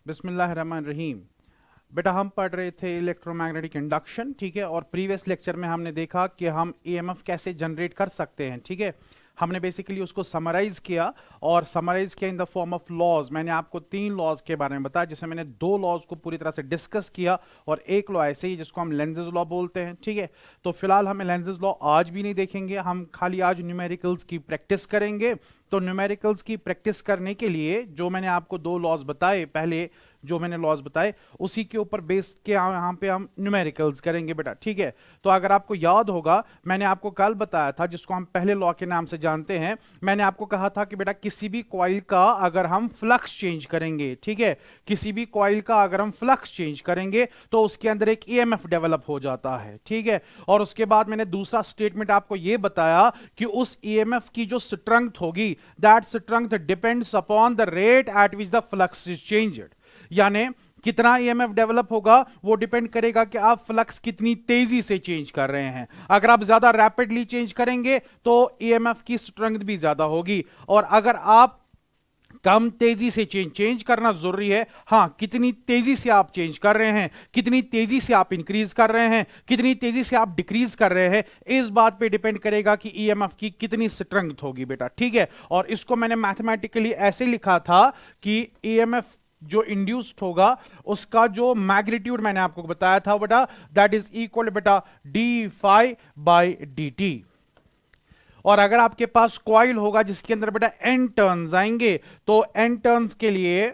बिस्मिल्लाहिर्रहमानिर्रहीम। बेटा हम पढ़ रहे थे इलेक्ट्रोमैग्नेटिक इंडक्शन, ठीक है। और प्रीवियस लेक्चर में हमने देखा कि हम ईएमएफ कैसे जनरेट कर सकते हैं, ठीक है। हमने बेसिकली उसको समराइज किया और समराइज किया in the form of laws. मैंने आपको 3 लॉज के बारे में बताया, जिसमें मैंने 2 लॉज को पूरी तरह से डिस्कस किया और एक लॉ ऐसे ही जिसको हम लेंजेज लॉ बोलते हैं, ठीक है। तो फिलहाल हमें लेंजेज लॉ आज भी नहीं देखेंगे, हम खाली आज न्यूमेरिकल्स की प्रैक्टिस करेंगे। तो न्यूमेरिकल्स की प्रैक्टिस करने के लिए जो मैंने आपको 2 लॉज बताए, पहले जो मैंने लॉज बताए उसी के ऊपर बेस के यहाँ पे हम न्यूमेरिकल्स करेंगे बेटा, ठीक है। तो अगर आपको याद होगा, मैंने आपको कल बताया था, जिसको हम पहले लॉ के नाम से जानते हैं। मैंने आपको कहा था कि बेटा किसी भी कॉइल का अगर हम फ्लक्स चेंज करेंगे, ठीक है, किसी भी कॉइल का अगर हम फ्लक्स चेंज करेंगे तो उसके अंदर एक ईएमएफ डेवलप हो जाता है, ठीक है। और उसके बाद मैंने दूसरा स्टेटमेंट आपको यह बताया कि उस ईएमएफ की जो स्ट्रेंथ होगी, that strength depends upon the rate at which the flux is changed. यानी कितना ईएमएफ डेवलप होगा वो डिपेंड करेगा कि आप फ्लक्स कितनी तेजी से चेंज कर रहे हैं। अगर आप ज्यादा रैपिडली चेंज करेंगे तो ईएमएफ की स्ट्रेंथ भी ज्यादा होगी, और अगर आप कम तेजी से चेंज करना जरूरी है। हां, कितनी तेजी से आप चेंज कर रहे हैं, कितनी तेजी से आप इंक्रीज कर रहे हैं, कितनी तेजी से आप डिक्रीज कर रहे हैं, इस बात पे डिपेंड करेगा कि ईएमएफ की कितनी स्ट्रेंथ होगी बेटा, ठीक है। और इसको मैंने मैथमेटिकली ऐसे लिखा था कि ईएमएफ जो इंड्यूस्ड होगा उसका जो मैग्नीट्यूड मैंने आपको बताया था बेटा, दैट इज इक्वल बेटा d phi by d t. और अगर आपके पास कॉइल होगा जिसके अंदर बेटा एन टर्न्स आएंगे, तो एन टर्न्स के लिए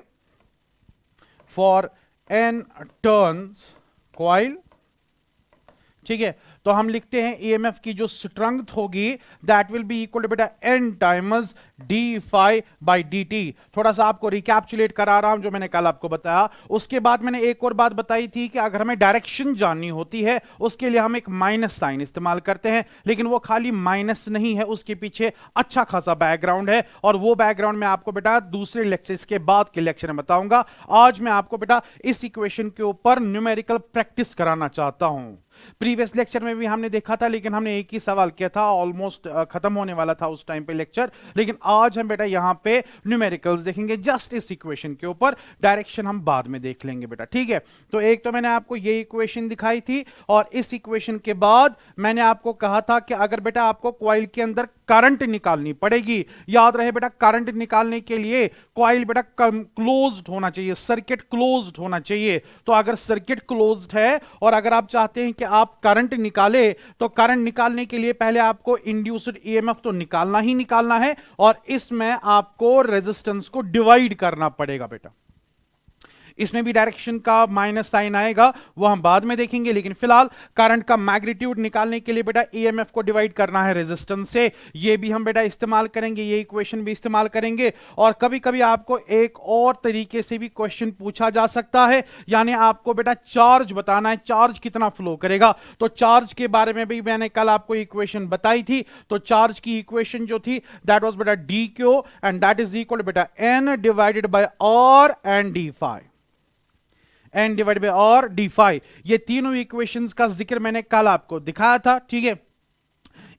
फॉर एन टर्न्स कॉइल, ठीक है, तो हम लिखते हैं ईएमएफ की जो स्ट्रेंथ होगी that will be equal to बेटा n times d phi by d t. थोड़ा सा आपको रिकैप्चुलेट करा रहा हूं जो मैंने कल आपको बताया। उसके बाद मैंने एक और बात बताई थी कि अगर हमें डायरेक्शन जाननी होती है उसके लिए हम एक माइनस साइन इस्तेमाल करते हैं, लेकिन वो खाली माइनस नहीं है, उसके पीछे अच्छा खासा बैकग्राउंड है, और वो बैकग्राउंड मैं आपको बेटा दूसरे लेक्चर, इसके बाद के लेक्चर में बताऊंगा। आज मैं आपको बेटा इस इक्वेशन के ऊपर न्यूमेरिकल प्रैक्टिस कराना चाहता हूं। प्रीवियस लेक्चर में भी हमने देखा था, लेकिन हमने एक ही सवाल किया था, ऑलमोस्ट खत्म होने वाला था उस टाइम पे लेक्चर। लेकिन आज हम बेटा यहां पे न्यूमेरिकल्स देखेंगे जस्ट इस इक्वेशन के ऊपर, डायरेक्शन हम बाद में देख लेंगे बेटा, ठीक है। तो एक तो मैंने आपको ये इक्वेशन दिखाई थी, और इस इक्वेशन के बाद मैंने आपको कहा था कि अगर बेटा आपको कॉइल के अंदर करंट निकालनी पड़ेगी, याद रहे बेटा करंट निकालने के लिए कॉइल बेटा क्लोज्ड होना चाहिए, सर्किट क्लोज्ड होना चाहिए। तो अगर सर्किट क्लोज्ड है और अगर आप चाहते हैं कि आप करंट निकाले, तो करंट निकालने के लिए पहले आपको इंड्यूस्ड ईएमएफ तो निकालना ही निकालना है, और इसमें आपको रेजिस्टेंस को डिवाइड करना पड़ेगा बेटा। इसमें भी डायरेक्शन का माइनस साइन आएगा, वो हम बाद में देखेंगे। लेकिन फिलहाल करंट का मैग्नीट्यूड निकालने के लिए बेटा ईएमएफ को डिवाइड करना है रेजिस्टेंस से, ये भी हम बेटा इस्तेमाल करेंगे, ये इक्वेशन भी इस्तेमाल करेंगे। और कभी कभी आपको एक और तरीके से भी क्वेश्चन पूछा जा सकता है, यानी आपको बेटा चार्ज बताना है, चार्ज कितना फ्लो करेगा। तो चार्ज के बारे में भी मैंने कल आपको इक्वेशन बताई थी। तो चार्ज की इक्वेशन जो थी दैट वाज बेटा d q, and that is equal बेटा n divided by r and d phi, n divide by r d phi. ये तीनों इक्वेशंस का जिक्र मैंने कल आपको दिखाया था, ठीक है।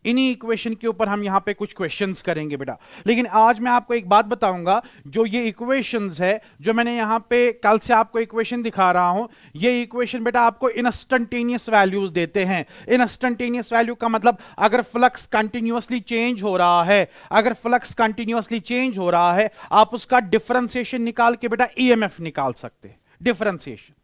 इन्हीं इक्वेशन के ऊपर हम यहां पे कुछ क्वेश्चंस करेंगे बेटा। लेकिन आज मैं आपको एक बात बताऊंगा, जो ये इक्वेशंस है, जो मैंने यहां पे कल से आपको इक्वेशन दिखा रहा हूं, ये इक्वेशन बेटा आपको इंस्टेंटेनियस वैल्यूज देते हैं। इंस्टेंटेनियस वैल्यू का मतलब अगर फ्लक्स कंटिन्यूअसली चेंज हो रहा है, अगर फ्लक्स कंटिन्यूअसली चेंज हो रहा है, आप उसका डिफरेंशिएशन निकाल के बेटा ईएमएफ निकाल सकते हैं, डिफरेंशिएशन।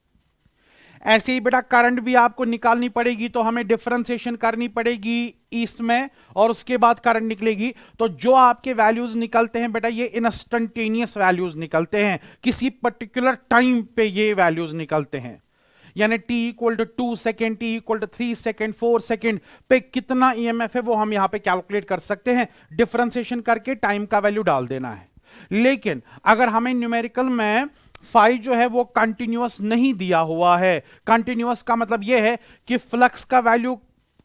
ऐसे ही बेटा करंट भी आपको निकालनी पड़ेगी, तो हमें डिफरेंशिएशन करनी पड़ेगी इसमें, और उसके बाद करंट निकलेगी। तो जो आपके वैल्यूज निकलते हैं बेटा, ये इंस्टेंटेनियस वैल्यूज निकलते हैं, किसी पर्टिकुलर टाइम पे ये वैल्यूज निकलते हैं। यानी t equal to 2 second, t equal to 3 second, 4 second पे कितना ईएमएफ है वो हम यहां पे कैलकुलेट कर सकते हैं, डिफरेंशिएशन करके टाइम का वैल्यू डाल देना है। लेकिन अगर हमें न्यूमेरिकल में फाई जो है वो कंटिन्यूअस नहीं दिया हुआ है, कंटिन्यूअस का मतलब यह है कि फ्लक्स का वैल्यू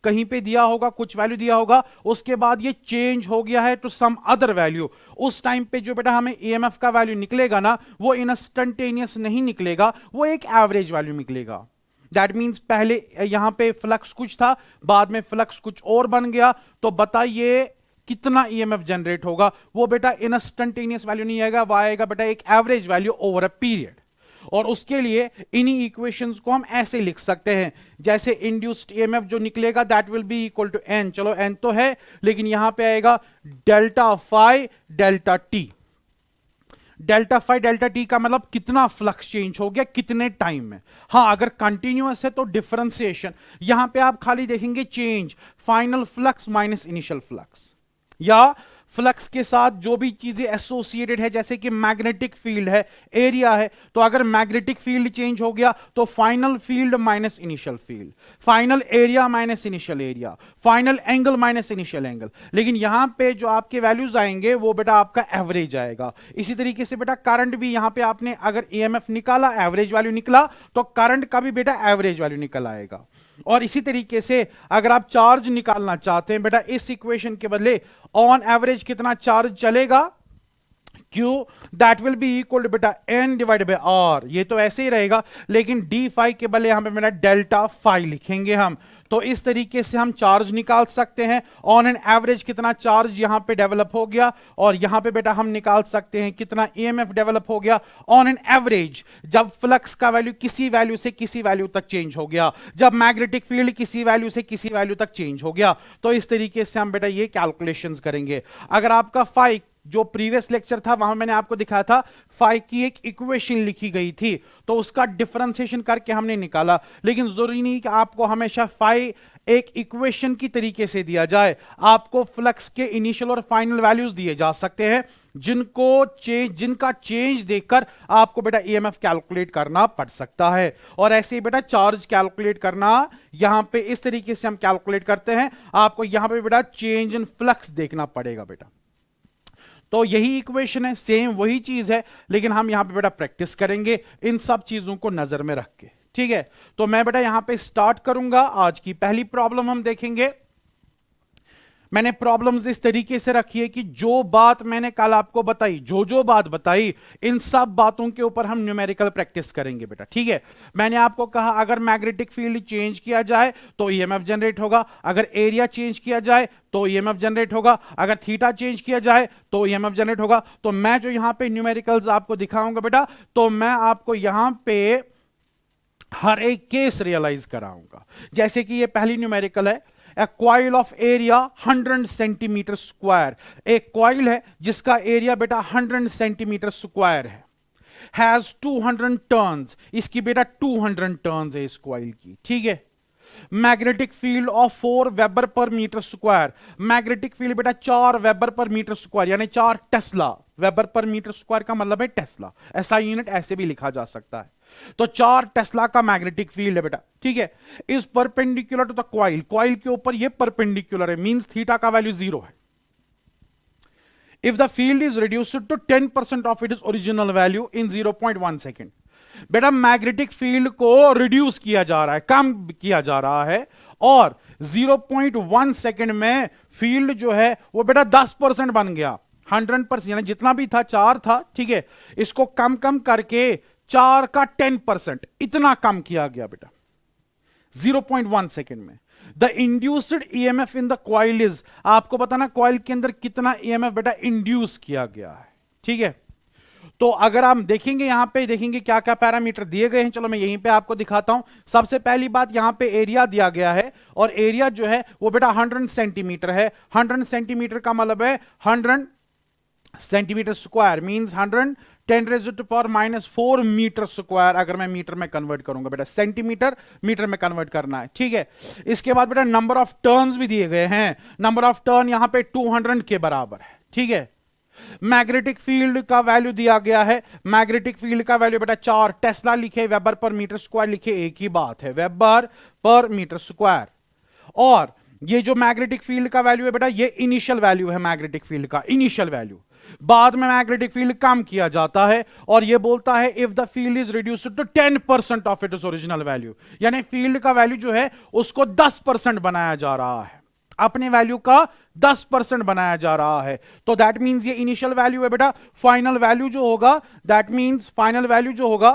कहीं पे दिया होगा, कुछ वैल्यू दिया होगा, उसके बाद ये चेंज हो गया है टू सम अदर वैल्यू, उस टाइम पे जो बेटा हमें ईएमएफ का वैल्यू निकलेगा ना, वो इंस्टेंटेनियस नहीं निकलेगा, वो एक एवरेज वैल्यू निकलेगा। दैट मींस पहले यहां पे फ्लक्स कुछ था, बाद में फ्लक्स कुछ और बन गया, तो बताइए कितना ईएमएफ जनरेट होगा। वो बेटा इंस्टेंटेनियस वैल्यू नहीं आएगा, वो आएगा बेटा एक average value over a period. और उसके लिए इन्हीं इक्वेशंस को हम ऐसे लिख सकते हैं, जैसे इंड्यूस्ड ईएमएफ जो निकलेगा that will be equal to N, चलो एन तो है लेकिन यहां पे आएगा delta phi delta t. Delta phi delta t का मतलब कितना फ्लक्स चेंज हो गया कितने टाइम में। हाँ अगर कंटिन्यूअस है तो डिफरेंशिएशन, यहां पे आप खाली देखेंगे change final flux minus initial flux, या फ्लक्स के साथ जो भी चीजें एसोसिएटेड है, जैसे कि मैग्नेटिक फील्ड है, एरिया है, तो अगर मैग्नेटिक फील्ड चेंज हो गया तो final field minus initial field, final area minus initial area, final angle minus initial angle. लेकिन यहां पे जो आपके वैल्यूज आएंगे वो बेटा आपका एवरेज आएगा। इसी तरीके से बेटा करंट भी, यहां पे आपने अगर ईएमएफ निकाला, एवरेज वैल्यू निकला, तो करंट का भी बेटा एवरेज वैल्यू निकल आएगा। और इसी तरीके से अगर आप चार्ज निकालना चाहते हैं बेटा, इस इक्वेशन के बदले ऑन एवरेज कितना चार्ज चलेगा, Q that will be equal to बेटा N डिवाइड बाय R। ये तो ऐसे ही रहेगा, लेकिन डी फाई के बदले यहां पे बेटा डेल्टा फाई लिखेंगे हम। तो इस तरीके से हम चार्ज निकाल सकते हैं, ऑन एन एवरेज कितना चार्ज यहां पे डेवलप हो गया, और यहां पे बेटा हम निकाल सकते हैं कितना ईएमएफ डेवलप हो गया ऑन एन एवरेज, जब फ्लक्स का वैल्यू किसी वैल्यू से किसी वैल्यू तक चेंज हो गया, जब मैग्नेटिक फील्ड किसी वैल्यू से किसी वैल्यू तक चेंज हो गया। तो इस तरीके से हम बेटा ये कैलकुलेशंस करेंगे। अगर आपका फाई जो प्रीवियस लेक्चर था वहां मैंने आपको दिखाया था फाई की एक इक्वेशन लिखी गई थी, तो उसका डिफरेंशिएशन करके हमने निकाला। लेकिन जरूरी नहीं कि आपको हमेशा फाई एक इक्वेशन की तरीके से दिया जाए, आपको फ्लक्स के इनिशियल और फाइनल वैल्यूज दिए जा सकते हैं जिनका चेंज देखकर आपको बेटा ईएमएफ कैलकुलेट करना पड़ सकता है। और ऐसे ही बेटा चार्ज कैलकुलेट करना, यहां पे इस तरीके से हम कैलकुलेट करते हैं, आपको यहां पे बेटा चेंज इन फ्लक्स देखना पड़ेगा बेटा। तो यही इक्वेशन है, सेम वही चीज है, लेकिन हम यहां पे बेटा प्रैक्टिस करेंगे इन सब चीजों को नजर में रख के। ठीक है, तो मैं बेटा यहां पे स्टार्ट करूंगा। आज की पहली प्रॉब्लम हम देखेंगे। मैंने प्रॉब्लम्स इस तरीके से रखी है कि जो बात मैंने कल आपको बताई, जो बात बताई, इन सब बातों के ऊपर हम न्यूमेरिकल प्रैक्टिस करेंगे बेटा। ठीक है, मैंने आपको कहा अगर मैग्नेटिक फील्ड चेंज किया जाए तो ईएमएफ जनरेट होगा, अगर एरिया चेंज किया जाए तो ईएमएफ जनरेट होगा, अगर थीटा चेंज किया जाए तो ईएमएफ जनरेट होगा। तो मैं जो यहां पे न्यूमेरिकल्स आपको दिखाऊंगा बेटा, तो मैं आपको यहां पे हर एक केस रियलाइज कराऊंगा। जैसे कि ये पहली न्यूमेरिकल है, A coil of area 100 centimetre square. एक कॉइल है जिसका एरिया बेटा 100 सेंटीमीटर स्क्वायर है, हैज 200 टर्न्स, इसकी बेटा 200 टर्न्स है इस कॉइल की। ठीक है, magnetic field of 4 weber per metre square, magnetic field बेटा 4 वेबर पर मीटर स्क्वायर, यानी 4 tesla. Weber per metre square का मतलब है टेस्ला, ऐसा यूनिट ऐसे भी लिखा जा सकता है। तो 4 टेस्ला का मैग्नेटिक फील्ड है बेटा। ठीक है, is perpendicular to the coil, coil के ऊपर ये परपेंडिकुलर है, मींस थीटा का वैल्यू 0 है। If the field is reduced to 10% of it is original value in 0.1 second. बेटा मैग्नेटिक फील्ड को रिड्यूस किया जा रहा है, कम किया जा रहा है, और 0.1 सेकेंड में फील्ड जो है वो बेटा 10% बन गया। 100% यानी जितना भी था 4 था, ठीक है, इसको कम कम करके 4 का 10% इतना कम किया गया बेटा 0.1 सेकेंड में। The induced EMF in the coil is, आपको पता ना कॉइल के अंदर कितना ईएमएफ बेटा इंड्यूस किया गया है। ठीक है, तो अगर आप देखेंगे यहां पे देखेंगे क्या क्या पैरामीटर दिए गए हैं, चलो मैं यहीं पे आपको दिखाता हूं। सबसे पहली बात, यहां पे एरिया दिया गया है, और एरिया जो है वो बेटा 100 सेंटीमीटर है। 100 सेंटीमीटर का मतलब है 100 centimetre square means 100 10⁻⁻⁴ metre square. अगर मैं मीटर में कन्वर्ट करूंगा बेटा, सेंटीमीटर मीटर में कन्वर्ट करना है। ठीक है, इसके बाद बेटा नंबर ऑफ टर्न्स भी दिए गए हैं, नंबर ऑफ टर्न यहां पे 200 के बराबर है। ठीक है, मैग्नेटिक फील्ड का वैल्यू दिया गया है, मैग्नेटिक फील्ड का वैल्यू बेटा 4 टेस्ला लिखे, वेबर पर मीटर स्क्वायर लिखे, एक ही बात है, वेबर पर मीटर स्क्वायर। और ये जो मैग्नेटिक फील्ड का वैल्यू है बेटा, ये इनिशियल वैल्यू है मैग्नेटिक फील्ड का, इनिशियल वैल्यू। बाद में मैग्नेटिक फील्ड कम किया जाता है, और ये बोलता है if the field is reduced to 10% of its original value, यानी फील्ड का वैल्यू जो है उसको 10% बनाया जा रहा है, अपने वैल्यू का 10% बनाया जा रहा है। तो दैट मींस ये इनिशियल वैल्यू है बेटा, फाइनल वैल्यू जो होगा, दैट मींस फाइनल वैल्यू जो होगा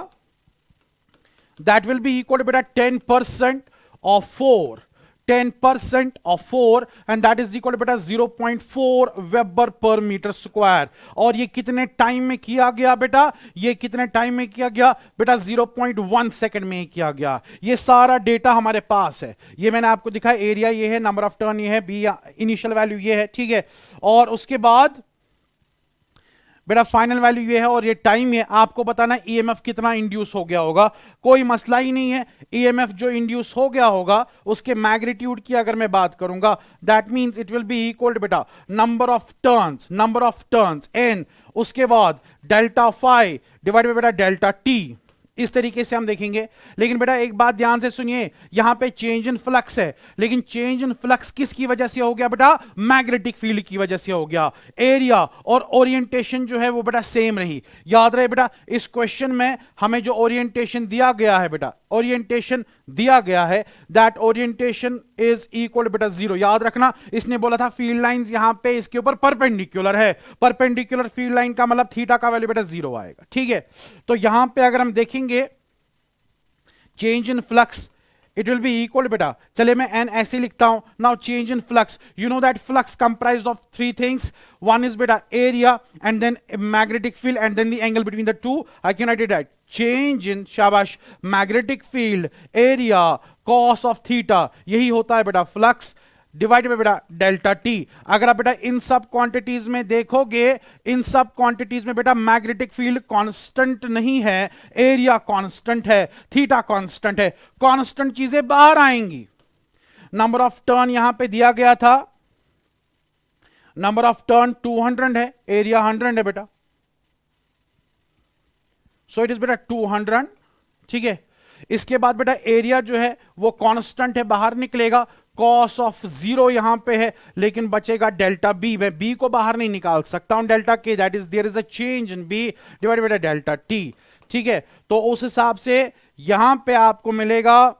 दैट विल बी इक्वल बेटा 10% of 4 10% of 4 and that is equal to बेटा 0.4 वेबर पर मीटर स्क्वायर। और ये कितने टाइम में किया गया बेटा, ये कितने टाइम में किया गया बेटा, 0.1 सेकंड में किया गया। ये सारा डेटा हमारे पास है, ये मैंने आपको दिखाया, एरिया ये है, नंबर ऑफ टर्न ये है, बी इनिशियल वैल्यू ये है, ठीक है। और उसके बाद बेटा फाइनल वैल्यू ये है और ये टाइम है। आपको बताना ईएमएफ कितना इंड्यूस हो गया होगा, कोई मसला ही नहीं है। ईएमएफ जो इंड्यूस हो गया होगा उसके मैग्नीट्यूड की अगर मैं बात करूंगा, that means it will be equal to बेटा नंबर ऑफ टर्न्स एन, उसके बाद डेल्टा फाई डिवाइड बाय बेटा डेल्टा टी। इस तरीके से हम देखेंगे। लेकिन बेटा एक बात ध्यान से सुनिए, यहां पे चेंज इन फ्लक्स है, लेकिन चेंज इन फ्लक्स किसकी वजह से हो गया बेटा, मैग्नेटिक फील्ड की वजह से हो गया। एरिया और ओरिएंटेशन जो है वो बेटा सेम रही। याद रहे बेटा, इस क्वेश्चन में हमें जो ओरिएंटेशन दिया गया है बेटा, ओरिएंटेशन दिया गया है, दैट ओरिएंटेशन इज इक्वल बेटा 0। याद रखना, इसने बोला था फील्ड लाइंस यहां पे इसके ऊपर परपेंडिकुलर है, परपेंडिकुलर फील्ड लाइन का मतलब थीटा का वैल्यू बेटा 0 आएगा, ठीक है। तो यहां पे अगर हम देखेंगे change in flux it will be equal बेटा, चले मैं एन ऐसे लिखता हूं। Now change in flux, you know that flux comprise of three things, one is बेटा area and then magnetic field and then the angle between the two. I can write it that change in, शाबाश, magnetic field area cos of theta, यही होता है बेटा flux divide by बेटा delta t. अगर आप बेटा इन सब क्वांटिटीज में देखोगे, इन सब क्वांटिटीज में बेटा मैग्नेटिक फील्ड कांस्टेंट नहीं है, एरिया कांस्टेंट है, थीटा कांस्टेंट है, कांस्टेंट चीजें बाहर आएंगी। नंबर ऑफ टर्न यहां पे दिया गया था, नंबर ऑफ टर्न 200 है, एरिया 100 है बेटा, सो इट इज बेटा 200, ठीक है। इसके बाद बेटा एरिया जो है वो कांस्टेंट है, बाहर निकलेगा, कॉस ऑफ 0 यहां पे है, लेकिन बचेगा डेल्टा बी। मैं बी को बाहर नहीं निकाल सकता हूं डेल्टा के, that is there is a change in B divide by delta t, ठीक है। तो उस हिसाब से यहां पे आपको मिलेगा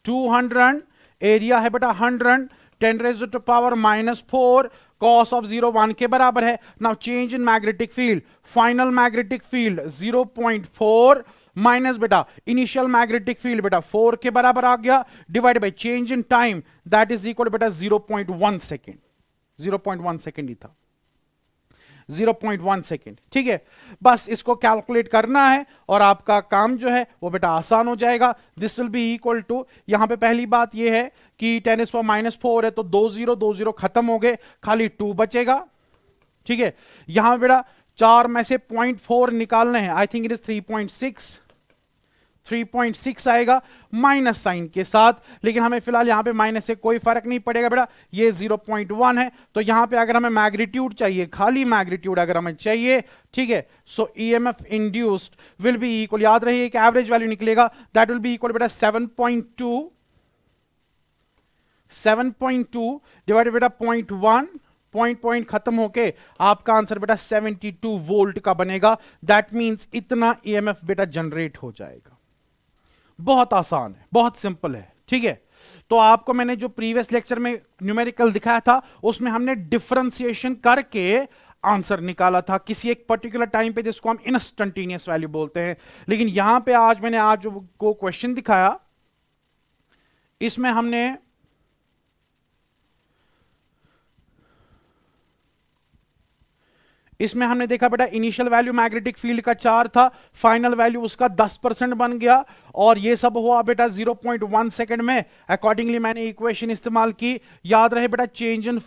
200, एरिया है बेटा 100, 10 raise to power -4, cos of 0 1 के बराबर है। Now change in magnetic field, final magnetic field 0.4 minus बेटा इनिशियल मैग्नेटिक फील्ड बेटा 4 के बराबर आ गया, divide by change in time that is equal बेटा 0.1 सेकेंड, 0.1 सेकेंड ही था, 0.1 सेकेंड, ठीक है। बस इसको कैलकुलेट करना है और आपका काम जो है वो बेटा आसान हो जाएगा। This will be equal to, यहां पे पहली बात ये है कि 10⁻⁻4 है तो 2 0 खत्म हो गए, खाली 2 बचेगा, ठीक है। यहां बेटा 4 में से 0.4 निकालने हैं, आई थिंक इट इज 3.6 आएगा माइनस साइन के साथ, लेकिन हमें फिलहाल यहां पे माइनस से कोई फर्क नहीं पड़ेगा बेटा, ये 0.1 है। तो यहां पे अगर हमें मैग्नीट्यूड चाहिए, खाली मैग्नीट्यूड अगर हमें चाहिए, ठीक है, so EMF induced will be equal, याद रहिए एक एवरेज वैल्यू निकलेगा, दैट विल बी इक्वल बेटा 7.2 डिवाइडेड बेटा 0.1, पॉइंट खत्म होके आपका आंसर बेटा 72 वोल्ट का बनेगा। दैट मींस इतना ईएमएफ बेटा जनरेट हो जाएगा। बहुत आसान है, बहुत सिंपल है, ठीक है। तो आपको मैंने जो प्रीवियस लेक्चर में न्यूमेरिकल दिखाया था उसमें हमने डिफरेंशिएशन करके आंसर निकाला था किसी एक पर्टिकुलर टाइम पे, जिसको हम इंस्टेंटेनियस वैल्यू बोलते हैं। लेकिन यहां पे मैंने आज को क्वेश्चन दिखाया, इसमें हमने देखा बेटा इनिशियल वैल्यू मैग्नेटिक फील्ड का 4 था, फाइनल वैल्यू उसका 10% बन गया, और ये सब हुआ बेटा 0.1 सेकंड में। अकॉर्डिंगली मैंने इक्वेशन इस्तेमाल की, याद रहे बेटा चेंज इन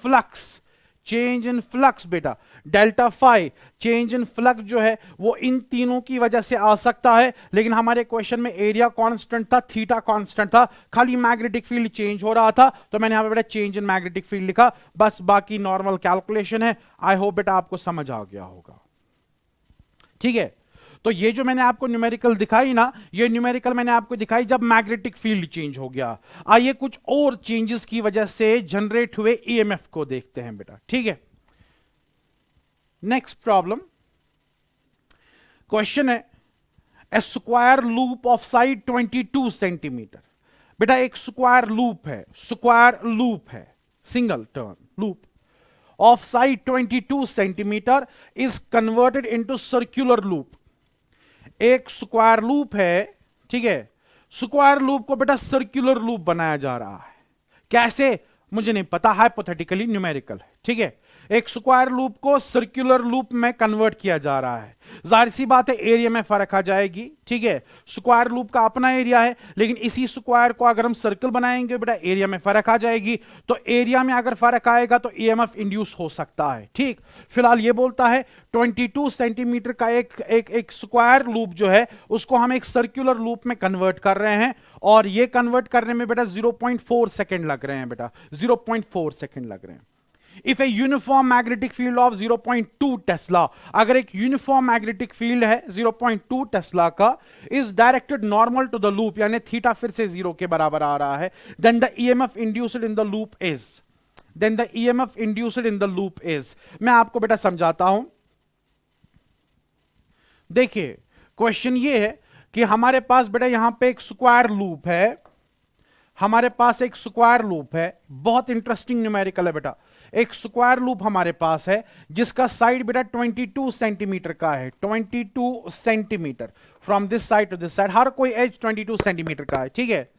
फ्लक्स बेटा delta phi, change in flux जो है वो इन तीनों की वजह से आ सकता है, लेकिन हमारे क्वेश्चन में एरिया कांस्टेंट था, थीटा कांस्टेंट था, खाली मैग्नेटिक फील्ड चेंज हो रहा था, तो मैंने यहां पे बेटा चेंज इन मैग्नेटिक फील्ड लिखा, बस बाकी नॉर्मल कैलकुलेशन है। आई होप बेटा आपको समझ आ गया होगा, ठीक है। तो ये जो मैंने आपको न्यूमेरिकल दिखाई ना, ये न्यूमेरिकल मैंने आपको दिखाई जब मैग्नेटिक फील्ड चेंज हो गया। आइए कुछ और चेंजेस की वजह से जनरेट हुए ईएमएफ को देखते हैं बेटा, ठीक है। नेक्स्ट प्रॉब्लम, क्वेश्चन है a square loop of side 22 centimetre. बेटा एक स्क्वायर लूप है, single turn loop of side 22 centimetre is converted into circular loop. एक स्क्वायर लूप है, ठीक है, स्क्वायर लूप को बेटा सर्कुलर लूप बनाया जा रहा है। कैसे मुझे नहीं पता, हाइपोथेटिकली न्यूमेरिकल है, ठीक है। एक स्क्वायर लूप को सर्कुलर लूप में कन्वर्ट किया जा रहा है। जाहिर सी बात है एरिया में फर्क आ जाएगी, ठीक है। स्क्वायर लूप का अपना एरिया है, लेकिन इसी स्क्वायर को अगर हम सर्कल बनाएंगे बेटा एरिया में फर्क आ जाएगी। तो एरिया में अगर फर्क आएगा तो ईएमएफ इंड्यूस हो सकता है, ठीक। फिलहाल ये बोलता है 22 सेंटीमीटर का एक स्क्वायर लूप जो है उसको हम एक सर्कुलर लूप में कन्वर्ट कर रहे हैं, और ये कन्वर्ट करने में बेटा 0.4 सेकेंड लग रहे हैं बेटा, 0.4 सेकेंड लग रहे हैं। If a uniform magnetic field of 0.2 tesla, अगर एक यूनिफॉर्म मैग्नेटिक फील्ड है 0.2 टेस्ला का, is directed normal to the loop, यानी थीटा फिर से 0 के बराबर आ रहा है, then the EMF induced in the loop is, then the EMF induced in the loop is. मैं आपको बेटा समझाता हूं। देखिए क्वेश्चन ये है कि हमारे पास बेटा यहां पे एक स्क्वायर लूप है, हमारे पास एक स्क्वायर लूप है, बहुत इंटरेस्टिंग न्यूमेरिकल है बेटा। एक स्क्वायर लूप हमारे पास है जिसका साइड बेटा 22 सेंटीमीटर का है, 22 centimetre from this side to this side, हर कोई एज 22 सेंटीमीटर का है, ठीक है।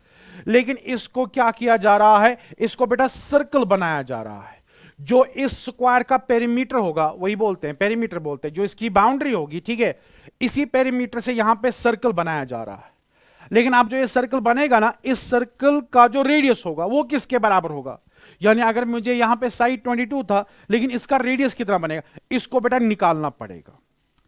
लेकिन इसको क्या किया जा रहा है, इसको बेटा सर्कल बनाया जा रहा है। जो इस स्क्वायर का पेरीमीटर होगा वही बोलते हैं पेरीमीटर बोलते हैं, जो इसकी बाउंड्री होगी, ठीक है, इसी पेरीमीटर से यहां पे सर्कल बनाया जा रहा है। लेकिन अब जो ये सर्कल बनेगा ना, इस सर्कल का जो रेडियस होगा वो किसके बराबर होगा, यानी अगर मुझे यहां पे साइड 22 था लेकिन इसका रेडियस कितना बनेगा, इसको बेटा निकालना पड़ेगा,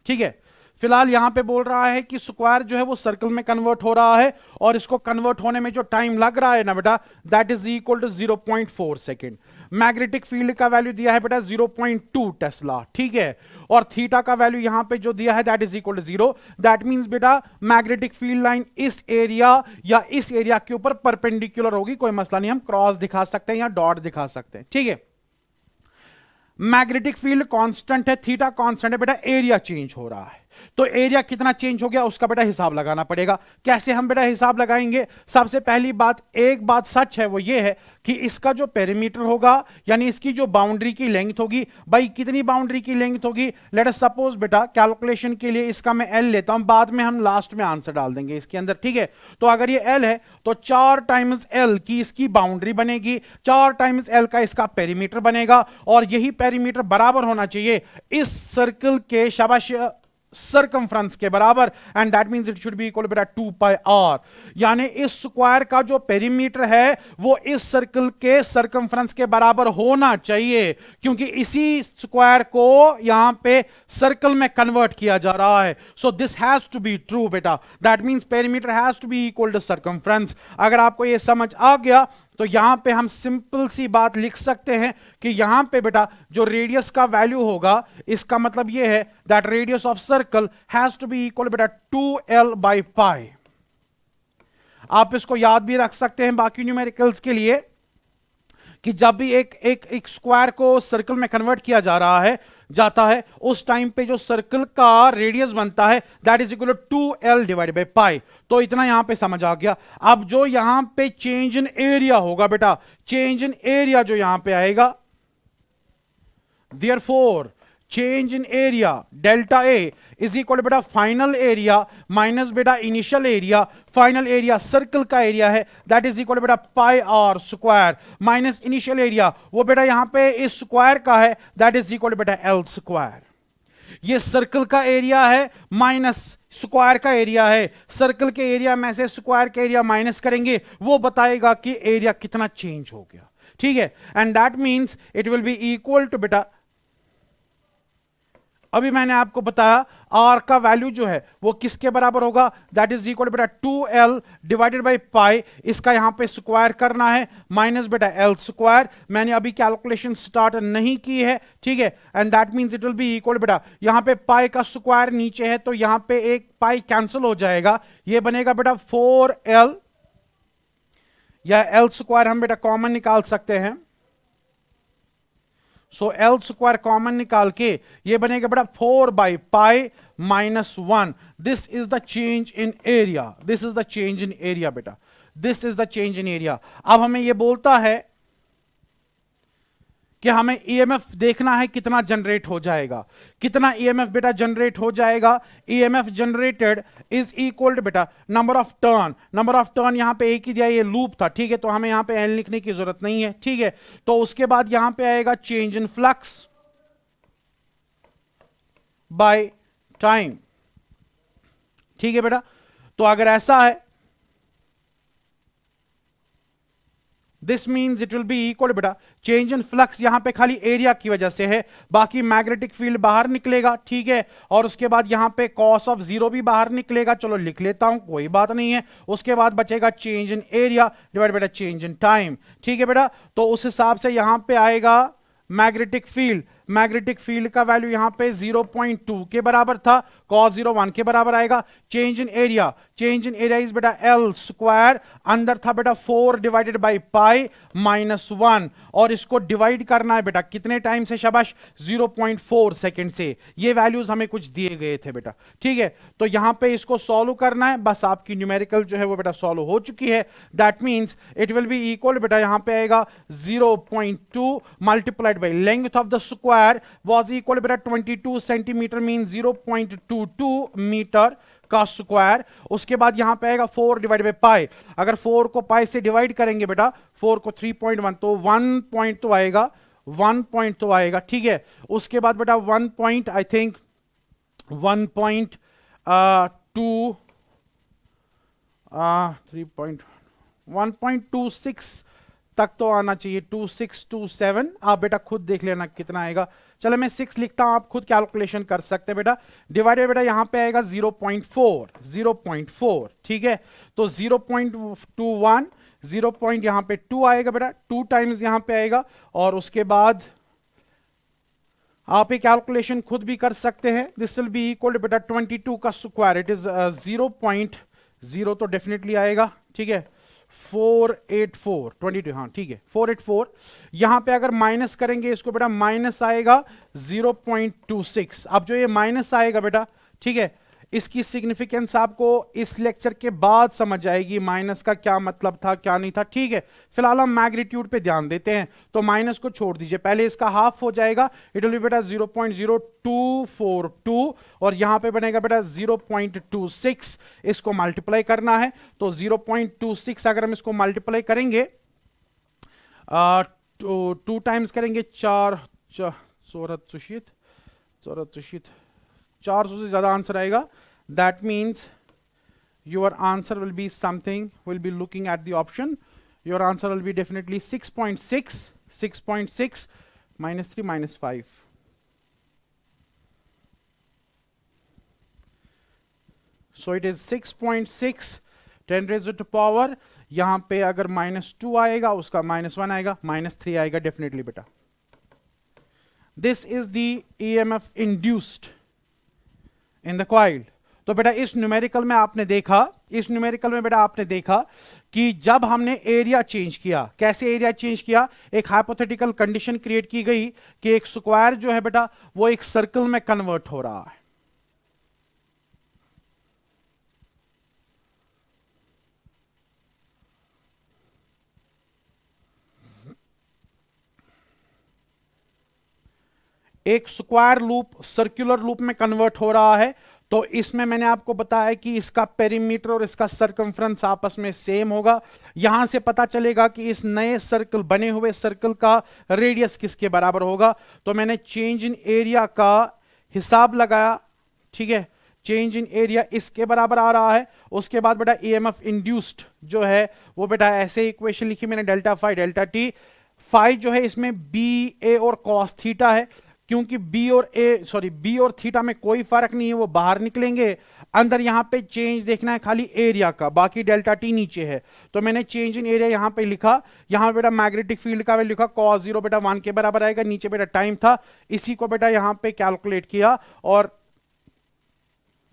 ठीक है। फिलहाल यहां पे बोल रहा है कि स्क्वायर जो है वो सर्कल में कन्वर्ट हो रहा है, और इसको कन्वर्ट होने में जो टाइम लग रहा है ना बेटा, that is equal to 0.4 second. Magnetic field का वैल्यू दिया है बेटा 0.2 टेस्ला, ठीक है, और थीटा का वैल्यू यहां पे जो दिया है that is equal to 0। That means बेटा मैग्नेटिक फील्ड लाइन इस एरिया या इस एरिया के ऊपर परपेंडिकुलर होगी, कोई मसला नहीं, हम क्रॉस दिखा सकते हैं या डॉट दिखा सकते हैं, ठीक है। मैग्नेटिक फील्ड कांस्टेंट है, थीटा कांस्टेंट है बेटा, एरिया चेंज हो रहा है, तो एरिया कितना चेंज हो गया उसका बेटा हिसाब लगाना पड़ेगा। कैसे हम बेटा हिसाब लगाएंगे, सबसे पहली बात, एक बात सच है वो ये है कि इसका जो पेरीमीटर होगा यानी इसकी जो बाउंड्री की लेंथ होगी, भाई कितनी बाउंड्री की लेंथ होगी, लेट अस सपोज बेटा कैलकुलेशन के लिए इसका मैं एल लेता हूं, बाद में हम लास्ट में आंसर डाल देंगे इसके अंदर, ठीक है। तो अगर ये एल है तो 4 टाइम्स एल की इसकी बाउंड्री बनेगी, 4 टाइम्स एल का इसका पेरीमीटर बनेगा, और यही पेरीमीटर बराबर होना चाहिए इस सर्कल के शाबाश सर्कमफ्रेंस के बराबर, and that means it should be equal बेटा 2 पाई आर, यानी इस स्क्वायर का जो पेरीमीटर है वो इस सर्कल के सर्कमफ्रेंस के बराबर होना चाहिए, क्योंकि इसी स्क्वायर को यहां पे सर्कल में कन्वर्ट किया जा रहा है। So this has to be true बेटा, that means perimeter has to be equal to circumference. अगर आपको ये समझ आ गया तो यहां पे हम सिंपल सी बात लिख सकते हैं कि यहां पे बेटा जो रेडियस का वैल्यू होगा, इसका मतलब यह है that radius of circle has to be equal बेटा 2l बाई पाई। आप इसको याद भी रख सकते हैं बाकी न्यूमेरिकल्स के लिए कि जब भी एक स्क्वायर को सर्कल में कन्वर्ट किया जाता है उस टाइम पे जो सर्कल का रेडियस बनता है that is equal to 2l divided by pi. तो इतना यहां पे समझ आ गया। अब जो यहां पे चेंज इन एरिया होगा बेटा, चेंज इन एरिया जो यहां पे आएगा, therefore change in area delta A is equal बेटा फाइनल एरिया माइनस बेटा initial area. Final area circle का एरिया है दैट इज इक्वल बेटा pi r square minus initial area वो बेटा यहां पे इस स्क्वायर का है दैट इज इक्वल बेटा एल स्क्वायर। ये सर्कल का एरिया है माइनस स्क्वायर का एरिया है, सर्कल के एरिया में से स्क्वायर का एरिया माइनस करेंगे वो बताएगा कि एरिया कितना चेंज हो गया, ठीक है। And that means it will be equal to बेटा, अभी मैंने आपको बताया आर का वैल्यू जो है वो किसके बराबर होगा, दैट इज इक्वल बेटा 2l डिवाइडेड बाय पाई, इसका यहां पे स्क्वायर करना है माइनस बेटा एल स्क्वायर। मैंने अभी कैलकुलेशन स्टार्ट नहीं की है, ठीक है। And that means it will be equal बेटा, यहां पे पाई का स्क्वायर नीचे है तो यहां पे एक पाई कैंसिल हो जाएगा, ये बनेगा बेटा 4l, या एल स्क्वायर हम बेटा कॉमन निकाल सकते हैं। सो एल स्क्वायर कॉमन निकाल के ये बनेगा बेटा 4 by pi minus 1। This is the change in area, this is the change in area बेटा, this is the change in area. अब हमें ये बोलता है कि हमें ईएमएफ देखना है कितना जनरेट हो जाएगा। कितना ईएमएफ बेटा जनरेट हो जाएगा? EMF generated is equal to बेटा number of turn. Number of turn यहां पे एक ही दिया, ये लूप था, ठीक है, तो हमें यहां पे एन लिखने की जरूरत नहीं है, ठीक है। तो उसके बाद यहां पे आएगा change in flux by time, ठीक है बेटा। तो अगर ऐसा है, this means it will be equal बेटा चेंज इन फ्लक्स, यहां पे खाली एरिया की वजह से है, बाकी मैग्नेटिक फील्ड बाहर निकलेगा, ठीक है। और उसके बाद यहां पे कॉस ऑफ जीरो भी बाहर निकलेगा, चलो लिख लेता हूं, कोई बात नहीं है। उसके बाद बचेगा चेंज इन एरिया डिवाइड बेटा चेंज इन टाइम, ठीक है बेटा। तो उस हिसाब से यहां पे आएगा मैग्नेटिक फील्ड। मैग्नेटिक फील्ड का वैल्यू यहां पे 0.2 के बराबर था, cos 0 1 के बराबर आएगा। Change in area, change in area is बेटा एल स्क्वायर, अंदर था बेटा 4 डिवाइडेड बाई पाई माइनस 1, और इसको डिवाइड करना है बेटा कितने टाइम से? शाबाश, 0.4 सेकेंड से। ये वैल्यूज हमें कुछ दिए गए थे बेटा, ठीक है। तो यहां पे इसको सॉल्व करना है, बस आपकी न्यूमेरिकल जो है वो बेटा सॉल्व हो चुकी है। That means it will be equal बेटा यहां पे आएगा 0.2 multiplied by length of the square was equal to 22 centimetre mean 0.22 metre का स्क्वायर। उसके बाद यहां पे आएगा 4 डिवाइड बाई पाई, अगर 4 को पाई से डिवाइड करेंगे बेटा, 4 को 3.1 तो 1 पॉइंट तो आएगा, 1 पॉइंट तो आएगा, ठीक है। उसके बाद बेटा 1 पॉइंट, आई थिंक 1.2 1.26 तक तो आना चाहिए, 2627। आप बेटा खुद देख लेना कितना आएगा। चलो मैं 6 लिखता हूं, आप खुद कैलकुलेशन कर सकते हैं बेटा। डिवाइडेड बेटा यहां पे आएगा 0.4, ठीक है। तो 0.21, 0 पॉइंट यहां पे 2 आएगा बेटा, 2 टाइम्स यहां पे आएगा। और उसके बाद आप ये कैलकुलेशन खुद भी कर सकते हैं। This will be equal to बेटा 22 का स्क्वायर, इट इज 0.0 तो डेफिनेटली आएगा, ठीक है। 484 22, हाँ ठीक है 484। यहां पे अगर माइनस करेंगे इसको बेटा, माइनस आएगा 0.26। अब जो ये माइनस आएगा बेटा, ठीक है, इसकी सिग्निफिकेंस आपको इस लेक्चर के बाद समझ आएगी, माइनस का क्या मतलब था क्या नहीं था, ठीक है। फिलहाल हम मैग्नीट्यूड पे ध्यान देते हैं, तो माइनस को छोड़ दीजिए, पहले इसका हाफ हो जाएगा, इट विल बी बेटा 0.0242, और यहां पे बनेगा बेटा 0.26। इसको मल्टीप्लाई करना है, तो 0.26 अगर हम इसको मल्टीप्लाई करेंगे, 2 टाइम्स करेंगे, 400 से ज्यादा आंसर आएगा। That means your answer will be something, will be looking at the option, your answer will be definitely 6.6 minus 3 minus 5। So it is 6.6 10 raised to power, यहां पे अगर -2 आएगा, उसका -1 आएगा, -3 आएगा डेफिनेटली बेटा। This is the EMF induced in the coil. तो बेटा इस न्यूमेरिकल में आपने देखा, इस न्यूमेरिकल में बेटा आपने देखा कि जब हमने एरिया चेंज किया, कैसे एरिया चेंज किया, एक हाइपोथेटिकल कंडीशन क्रिएट की गई कि एक स्क्वायर जो है बेटा वो एक सर्कल में कन्वर्ट हो रहा है। एक स्क्वायर लूप सर्कुलर लूप में कन्वर्ट हो रहा है। तो इसमें मैंने आपको बताया कि इसका पेरीमीटर और इसका सरकमफ्रेंस आपस में सेम होगा। यहां से पता चलेगा कि इस नए सर्कल, बने हुए सर्कल का रेडियस किसके बराबर होगा। तो मैंने चेंज इन एरिया का हिसाब लगाया, ठीक है, चेंज इन एरिया इसके बराबर आ रहा है। उसके बाद बेटा EMF इंड्यूस्ड जो है वो बेटा ऐसे इक्वेशन लिखी मैंने, delta phi delta t. Phi जो है इसमें बी ए और कॉस थीटा है, क्योंकि बी और थीटा में कोई फर्क नहीं है, वो बाहर निकलेंगे। अंदर यहां पे चेंज देखना है खाली एरिया का, बाकी डेल्टा टी नीचे है। तो मैंने चेंज इन एरिया यहां पे लिखा, यहां बेटा मैग्नेटिक फील्ड का वैल्यू लिखा, cos 0 बेटा 1 के बराबर आएगा, नीचे बेटा टाइम था, इसी को बेटा यहां पे कैलकुलेट किया और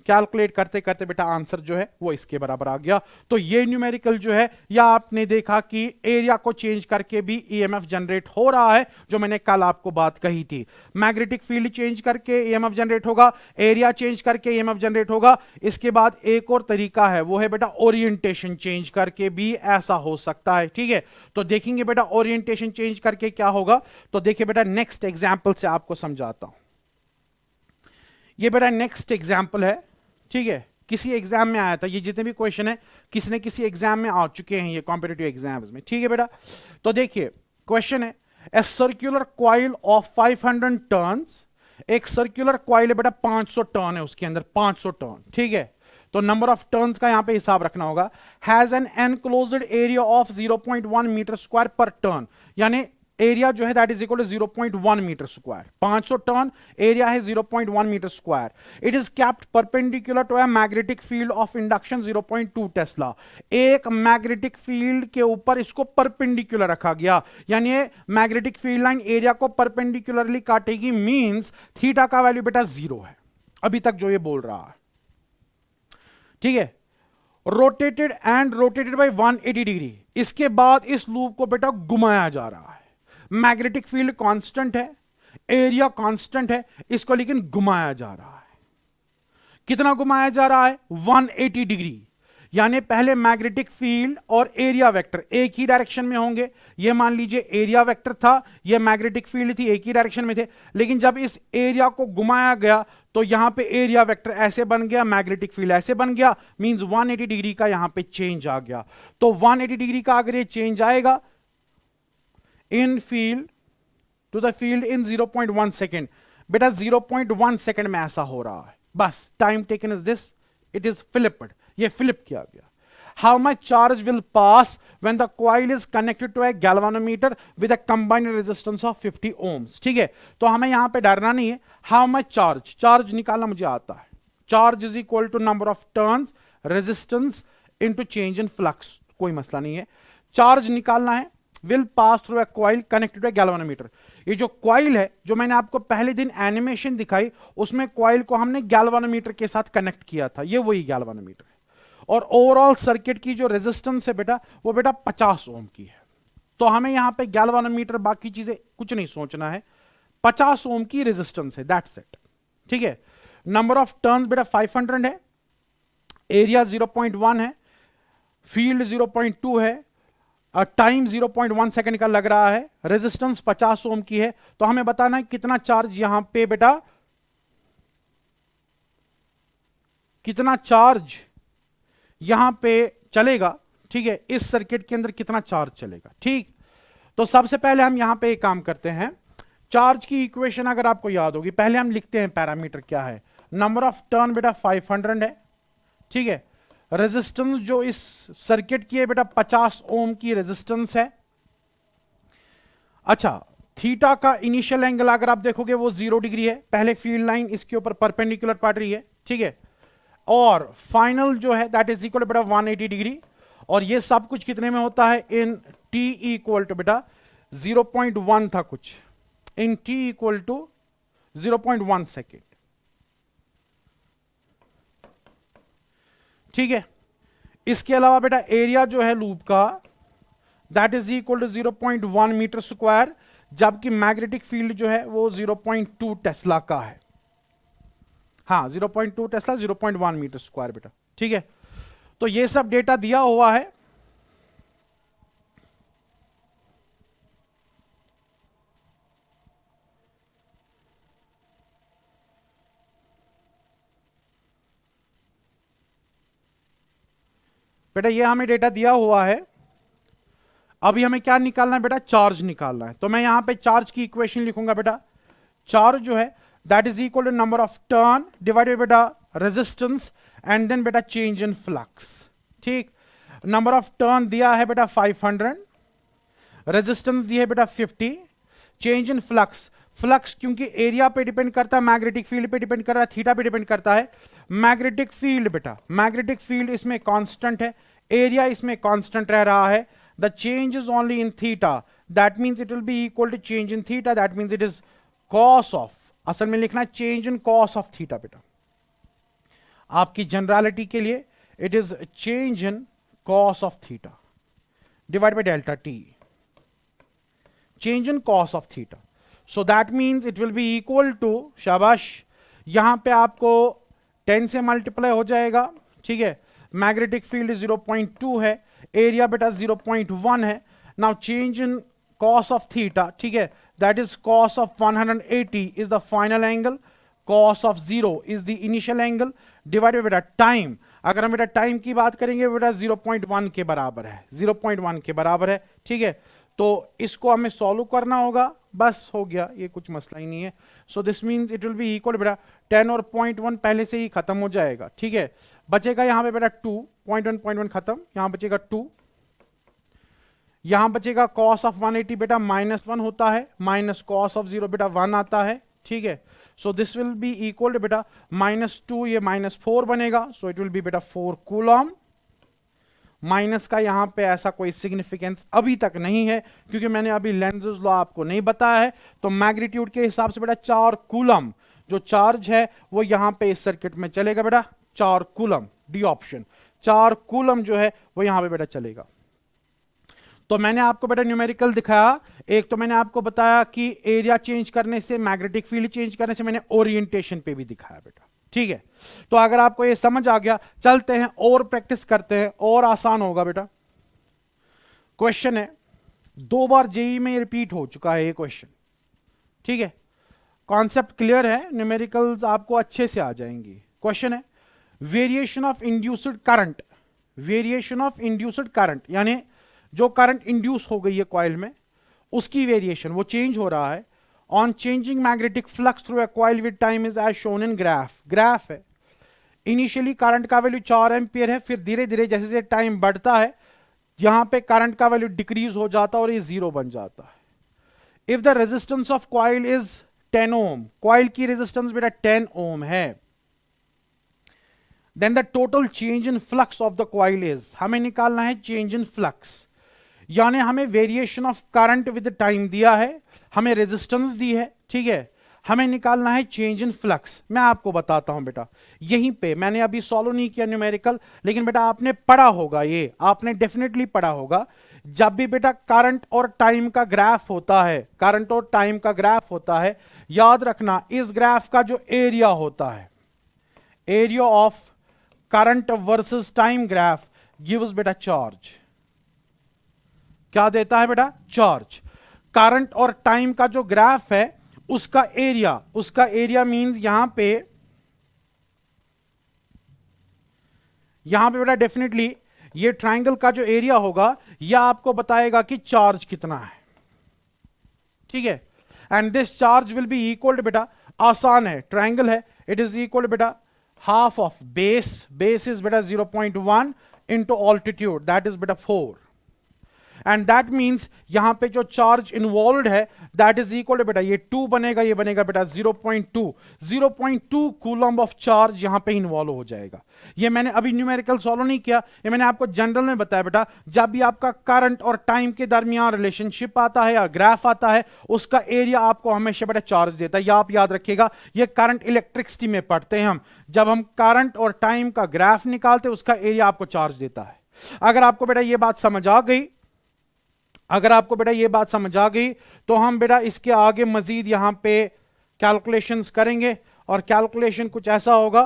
कैलकुलेट करते करते बेटा आंसर जो है वो इसके बराबर आ गया। तो ये न्यूमेरिकल जो है, या आपने देखा कि एरिया को चेंज करके भी ईएमएफ जनरेट हो रहा है, जो मैंने कल आपको बात कही थी। मैग्नेटिक फील्ड चेंज करके ईएमएफ जनरेट होगा, एरिया चेंज करके ईएमएफ जनरेट होगा। इसके बाद एक और तरीका है, वो है बेटा ओरिएंटेशन चेंज करके भी ऐसा हो सकता है। ठीक है, तो देखेंगे बेटा ओरिएंटेशन चेंज करके क्या होगा। तो देखिए बेटा नेक्स्ट एग्जांपल से आपको समझाता हूं। ये बेटा नेक्स्ट एग्जांपल है, ठीक है, किसी एग्जाम में आया था। ये जितने भी क्वेश्चन है किसी न किसी एग्जाम में आ चुके हैं, ये कॉम्पिटिटिव एग्जाम्स में। ठीक है बेटा, तो देखिए क्वेश्चन है, a circular coil of 500 turns. एक सर्कुलर कॉइल है बेटा, 500 टर्न है उसके अंदर, 500 टर्न। ठीक है, तो नंबर ऑफ टर्न्स का यहां पे हिसाब रखना होगा। Has an enclosed area of 0.1 metre square per turn, यानी एरिया जो है that is equal to 0.1 metre square. 500 turn, area है 0.1 metre square. It is kept perpendicular to a magnetic field of induction 0.2 tesla. एक magnetic field के ऊपर इसको perpendicular रखा गया, यानी मैग्नेटिक फील्ड लाइन एरिया को परपेंडिकुलरली काटेगी, मींस थीटा का वैल्यू बेटा 0 है अभी तक जो ये बोल रहा है। ठीक है, rotated and rotated bye 180 degree. इसके बाद इस लूप को बेटा घुमाया जा रहा है। मैग्नेटिक फील्ड कांस्टेंट है, एरिया कांस्टेंट है, इसको लेकिन घुमाया जा रहा है। कितना घुमाया जा रहा है? 180 डिग्री। यानी पहले मैग्नेटिक फील्ड और एरिया वेक्टर एक ही डायरेक्शन में होंगे। ये मान लीजिए एरिया वेक्टर था, ये मैग्नेटिक फील्ड थी, एक ही डायरेक्शन में थे। लेकिन जब इस एरिया को घुमाया गया तो यहां पे एरिया वेक्टर ऐसे बन गया, मैग्नेटिक फील्ड ऐसे बन गया, मींस 180 डिग्री का यहां पे चेंज आ गया। तो 180 डिग्री का अगर ये चेंज आएगा in field to the field in 0.1 second, बेटा 0.1 सेकेंड में ऐसा हो रहा है। बस time taken is this, it is flipped, ये फ्लिप किया गया। How much charge will pass when the coil is connected to a galvanometer with a combined resistance of 50 ohms। ठीक है, तो हमें यहां पे डरना नहीं है। हाउ मच चार्ज, चार्ज निकालना मुझे आता है। Charge is equal to number of turns resistance into change in flux, कोई मसला नहीं है। चार्ज निकालना है। Will pass through a coil connected to a galvanometer. ये जो कॉइल है, जो मैंने आपको पहले दिन एनिमेशन दिखाई, उसमें कॉइल को हमने गैल्वानोमीटर के साथ कनेक्ट किया था, ये वही गैल्वानोमीटर है। और ओवरऑल सर्किट की जो रेजिस्टेंस है बेटा, वो बेटा 50 ओम की है। तो हमें यहां पे गैल्वानोमीटर बाकी चीजें कुछ नहीं सोचना है, 50 ओम की रेजिस्टेंस है, दैट्स इट। ठीक है, नंबर ऑफ टर्न्स बेटा 500 है, एरिया 0.1 है, फील्ड 0.2 है, टाइम 0.1 सेकेंड का लग रहा है, रेजिस्टेंस 50 ओम की है। तो हमें बताना है कितना चार्ज यहां पे बेटा, कितना चार्ज यहां पे चलेगा। ठीक है, इस सर्किट के अंदर कितना चार्ज चलेगा। ठीक, तो सबसे पहले हम यहां पे एक काम करते हैं। चार्ज की इक्वेशन अगर आपको याद होगी, पहले हम लिखते हैं पैरामीटर क्या है। नंबर ऑफ टर्न बेटा 500 है। ठीक है, रेजिस्टेंस जो इस सर्किट की है बेटा 50 ओम की रेजिस्टेंस है। अच्छा, थीटा का इनिशियल एंगल अगर आप देखोगे वो 0 डिग्री है, पहले फील्ड लाइन इसके ऊपर परपेंडिकुलर पड़ रही है। ठीक है, और फाइनल जो है दैट इज इक्वल बेटा 180 डिग्री। और ये सब कुछ कितने में होता है? इन टी इक्वल टू बेटा 0.1 था कुछ, इन टी इक्वल टू 0.1 सेकेंड। ठीक है, इसके अलावा बेटा एरिया जो है लूप का that is equal to 0.1 metre square, जबकि मैग्नेटिक फील्ड जो है वो 0.2 टेस्ला का है। हाँ, 0.2 टेस्ला, 0.1 मीटर स्क्वायर बेटा। ठीक है, तो ये सब डेटा दिया हुआ है। बेटा ये हमें डेटा दिया हुआ है। अभी हमें क्या निकालना है बेटा? चार्ज निकालना है। तो मैं यहां पे चार्ज की इक्वेशन लिखूंगा बेटा। चार्ज जो है that is equal to number of turn divided बेटा रेजिस्टेंस एंड देन बेटा चेंज इन फ्लक्स। ठीक, नंबर ऑफ टर्न दिया है बेटा 500, रेजिस्टेंस दी है बेटा 50, चेंज इन फ्लक्स। फ्लक्स क्योंकि एरिया पे डिपेंड करता है, मैग्नेटिक फील्ड पे डिपेंड करता है, थीटा पे डिपेंड करता है। मैग्नेटिक फील्ड बेटा, मैग्नेटिक फील्ड इसमें कांस्टेंट है, एरिया इसमें कांस्टेंट रह रहा है। The change is only in theta, that means it will be equal to change in theta, that means it is cos of, असल में लिखना change in cos of theta बेटा। आपकी जनरलिटी के लिए it is change in cos of theta divide by delta t, change in cos of theta. So that means it will be equal to, शाबाश, यहां पे आपको 10 से मल्टीप्लाई हो जाएगा. ठीक है, मैग्नेटिक फील्ड 0.2 है, एरिया बेटा 0.1 है. Now change in cos of theta, ठीक है, that is cos of 180 is the final angle, cos of 0 is the initial angle, divided बेटा टाइम. अगर हम बेटा टाइम की बात करेंगे बेटा 0.1 के बराबर है, 0.1 के बराबर है. ठीक है, तो इसको हमें सॉल्व करना होगा, बस हो गया, ये कुछ मसला ही नहीं है. So this means it will be equal बेटा 10 और 0.1 पहले से ही खत्म हो जाएगा. ठीक है, बचेगा यहां पे बेटा 2, 0.1 खत्म, यहां बचेगा 2, यहां बचेगा cos ऑफ 180 बेटा -1 होता है, माइनस cos ऑफ 0 बेटा 1 आता है. ठीक है, so this will be equal बेटा -2, ये -4 बनेगा. सो इट विल बी बेटा 4 कूलम. माइनस का यहां पे ऐसा कोई सिग्निफिकेंस अभी तक नहीं है, क्योंकि मैंने अभी लेंजेस लॉ आपको नहीं बताया है. तो मैग्नीट्यूड के हिसाब से बेटा 4 कूलम जो चार्ज है वो यहां पे इस सर्किट में चलेगा बेटा, 4 कूलम, डी ऑप्शन, 4 कूलम जो है वो यहां पे बेटा चलेगा. तो मैंने आपको बेटा न्यूमेरिकल दिखाया. एक तो मैंने आपको बताया कि एरिया चेंज करने से, मैग्नेटिक फील्ड चेंज करने से, मैंने ओरिएंटेशन पे भी दिखाया बेटा. ठीक है, तो अगर आपको ये समझ आ गया, चलते हैं और प्रैक्टिस करते हैं, और आसान होगा बेटा. क्वेश्चन है, 2 बार जेई में रिपीट हो चुका है ये क्वेश्चन. ठीक है, कॉन्सेप्ट क्लियर है, न्यूमेरिकल्स आपको अच्छे से आ जाएंगी. क्वेश्चन है, variation of induced current, variation of induced current यानी जो करंट इंड्यूस हो गई है कॉइल में, उसकी वेरिएशन, वो चेंज हो रहा है on changing magnetic flux through a coil with time is as shown in graph. Graph है, इनिशियली करंट का वैल्यू 4 एम्पियर है, फिर धीरे धीरे जैसे जैसे टाइम बढ़ता है यहां पे करंट का वैल्यू डिक्रीज हो जाता है और ये 0 बन जाता है. If the resistance of coil is 10 ohm, coil की रेजिस्टेंस बेटा 10 ओम है, then the total change in flux of the coil is, हमें निकालना है चेंज इन फ्लक्स. यानी हमें variation of current with time दिया है, हमें रेजिस्टेंस दी है. ठीक है, हमें निकालना है चेंज इन फ्लक्स. मैं आपको बताता हूं बेटा, यहीं पे मैंने अभी सॉल्व नहीं किया न्यूमेरिकल, लेकिन बेटा आपने पढ़ा होगा, ये आपने डेफिनेटली पढ़ा होगा. जब भी बेटा करंट और टाइम का ग्राफ होता है, करंट और टाइम का ग्राफ होता है, याद रखना इस ग्राफ का जो एरिया होता है, area of current versus time graph gives बेटा चार्ज. क्या देता है बेटा? चार्ज. करंट और टाइम का जो ग्राफ है उसका एरिया मींस यहां पे बेटा डेफिनेटली ये ट्रायंगल का जो एरिया होगा यह आपको बताएगा कि चार्ज कितना है. ठीक है, and this charge will be equal to बेटा, आसान है, ट्रायंगल है, इट इज इक्वल टू बेटा हाफ ऑफ बेस इज बेटा 0.1 इंटू ऑल्टीट्यूड, दैट इज बेटा 4. एंड दैट मींस यहां पे जो चार्ज इन्वॉल्व है दैट इज इक्वल टू बेटा, ये 2 बनेगा, ये बनेगा बेटा 0.2 कूलम ऑफ चार्ज यहां पे इन्वॉल्व हो जाएगा. ये मैंने अभी न्यूमेरिकल सॉल्व नहीं किया, ये मैंने आपको जनरल में बताया बेटा. जब भी आपका करंट और टाइम के दरमियान रिलेशनशिप आता है या ग्राफ आता है, उसका एरिया आपको हमेशा बेटा चार्ज देता है. ये आप याद रखिएगा, ये करंट इलेक्ट्रिसिटी में पढ़ते हैं हम, जब हम करंट और टाइम का ग्राफ निकालते हैं उसका एरिया आपको चार्ज देता है. अगर आपको बेटा ये बात समझ आ गई, तो हम बेटा इसके आगे मजीद यहां पे कैलकुलेशंस करेंगे. और कैलकुलेशन कुछ ऐसा होगा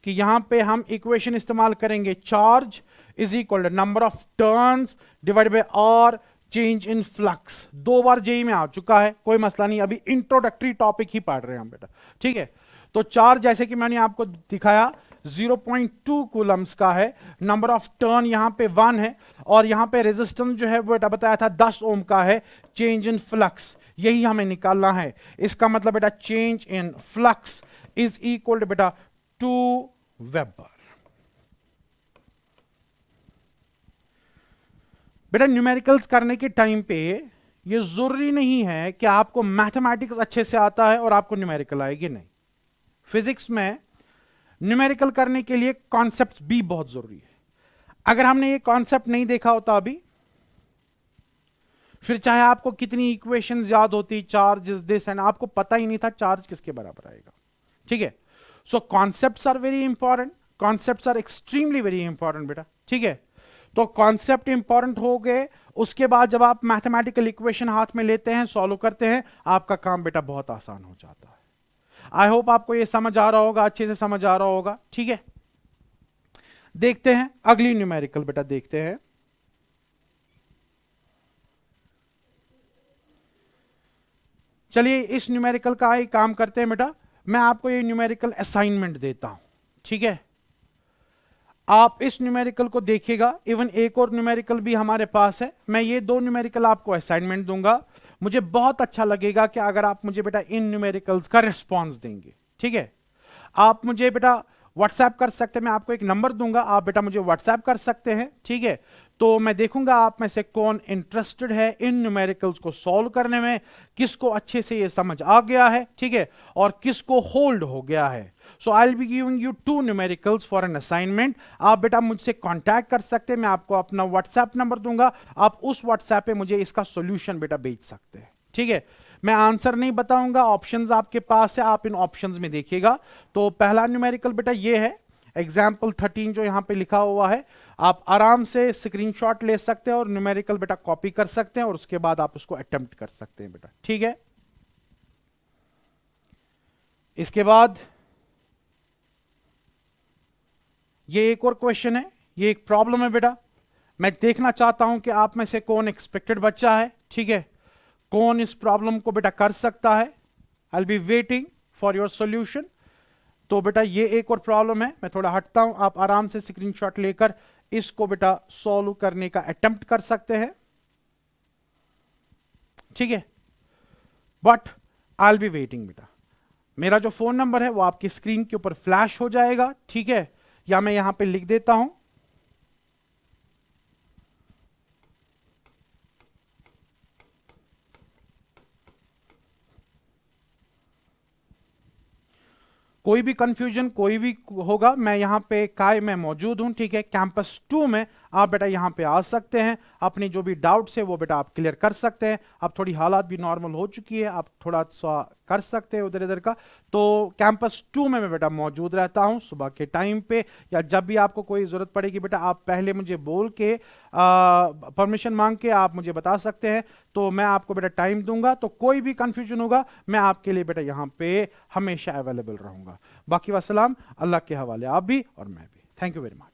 कि यहां पे हम इक्वेशन इस्तेमाल करेंगे, charge is equal to number of turns divide by R change in flux. 2 बार जेई में आ चुका है, कोई मसला नहीं, अभी इंट्रोडक्टरी टॉपिक ही पढ़ रहे हैं हम बेटा. ठीक है, तो चार्ज जैसे कि मैंने आपको दिखाया 0.2 कूलम्स का है, नंबर ऑफ टर्न यहां पे 1 है, और यहां पे रेजिस्टेंस जो है वो बेटा बताया था 10 ओम का है. चेंज इन फ्लक्स यही हमें निकालना है. इसका मतलब बेटा change in flux is equal to बेटा 2 वेबर. बेटा न्यूमेरिकल्स करने के टाइम पे ये जरूरी नहीं है कि आपको मैथमेटिक्स अच्छे से आता है और आपको न्यूमेरिकल आएगी, नहीं. फिजिक्स में न्यूमेरिकल करने के लिए कॉन्सेप्ट भी बहुत जरूरी है. अगर हमने ये कॉन्सेप्ट नहीं देखा होता अभी, फिर चाहे आपको कितनी इक्वेशंस याद होती, चार्ज इज दिस, एंड आपको पता ही नहीं था चार्ज किसके बराबर आएगा. ठीक है, so concepts are very important. Concepts are extremely very important बेटा, ठीक है। तो कॉन्सेप्ट इंपॉर्टेंट हो गए, उसके बाद जब आप मैथमेटिकल इक्वेशन हाथ में लेते हैं, सॉल्व करते हैं, आपका काम बेटा बहुत आसान हो जाता है। आई होप आपको ये समझ आ रहा होगा, अच्छे से समझ आ रहा होगा, ठीक है। देखते हैं अगली न्यूमेरिकल बेटा, देखते हैं। चलिए इस न्यूमेरिकल का ही काम करते हैं बेटा। मैं आपको ये न्यूमेरिकल असाइनमेंट देता हूं, ठीक है। आप इस न्यूमेरिकल को देखिएगा, इवन एक और न्यूमेरिकल भी हमारे पास है। मैं ये दो न्यूमेरिकल आपको असाइनमेंट दूंगा। मुझे बहुत अच्छा लगेगा कि अगर आप मुझे बेटा इन न्यूमेरिकल्स का रिस्पॉन्स देंगे, ठीक है। आप मुझे बेटा व्हाट्सएप कर सकते हैं, मैं आपको एक नंबर दूंगा, आप बेटा मुझे व्हाट्सएप कर सकते हैं, ठीक है। तो मैं देखूंगा आप में से कौन इंटरेस्टेड है इन न्यूमेरिकल्स को सॉल्व करने में, किसको अच्छे से ये समझ आ गया है, ठीक है, और किसको होल्ड हो गया है। So I will be giving you 2 numericals for an assignment. आप बेटा मुझसे कांटेक्ट कर सकते हैं, मैं आपको अपना व्हाट्सएप नंबर दूंगा, आप उस व्हाट्सएप पे मुझे इसका सॉल्यूशन बेटा भेज सकते हैं, ठीक है। मैं आंसर नहीं बताऊंगा, ऑप्शंस आपके पास है, आप इन ऑप्शंस में देखिएगा। तो पहला न्यूमेरिकल बेटा ये है, एग्जाम्पल 13 जो यहां पे लिखा हुआ है, आप आराम से स्क्रीनशॉट ले सकते हैं और न्यूमेरिकल बेटा कॉपी कर सकते हैं और उसके बाद आप उसको अटेम्प्ट कर सकते हैं बेटा, ठीक है। इसके बाद ये एक और क्वेश्चन है, ये एक प्रॉब्लम है बेटा। मैं देखना चाहता हूं कि आप में से कौन एक्सपेक्टेड बच्चा है, ठीक है, कौन इस प्रॉब्लम को बेटा कर सकता है। आई will be waiting for your solution. तो बेटा ये एक और प्रॉब्लम है, मैं थोड़ा हटता हूं, आप आराम से स्क्रीनशॉट लेकर इसको बेटा सॉल्व करने का अटेम्प्ट कर सकते हैं, ठीक है। But I will be waiting बेटा। मेरा जो फोन नंबर है वो आपकी स्क्रीन के ऊपर फ्लैश हो जाएगा, ठीक है, या मैं यहां पे लिख देता हूं। कोई भी कंफ्यूजन कोई भी होगा, मैं यहां पे काय में मौजूद हूं, ठीक है। कैंपस 2 में आप बेटा यहां पे आ सकते हैं, अपने जो भी डाउट्स है वो बेटा आप क्लियर कर सकते हैं। अब थोड़ी हालात भी नॉर्मल हो चुकी है, आप थोड़ा सा कर सकते हैं उधर इधर का। तो कैंपस 2 में मैं बेटा मौजूद रहता हूं सुबह के टाइम पे, या जब भी आपको कोई जरूरत पड़ेगी बेटा आप पहले मुझे बोल के परमिशन मांग के आप मुझे बता सकते हैं, तो मैं आपको बेटा टाइम दूंगा। तो कोई भी कंफ्यूजन होगा मैं आपके लिए बेटा यहां पे हमेशा अवेलेबल रहूंगा। बाकी वसलाम, अल्लाह के हवाले, आप भी और मैं भी। Thank you very much.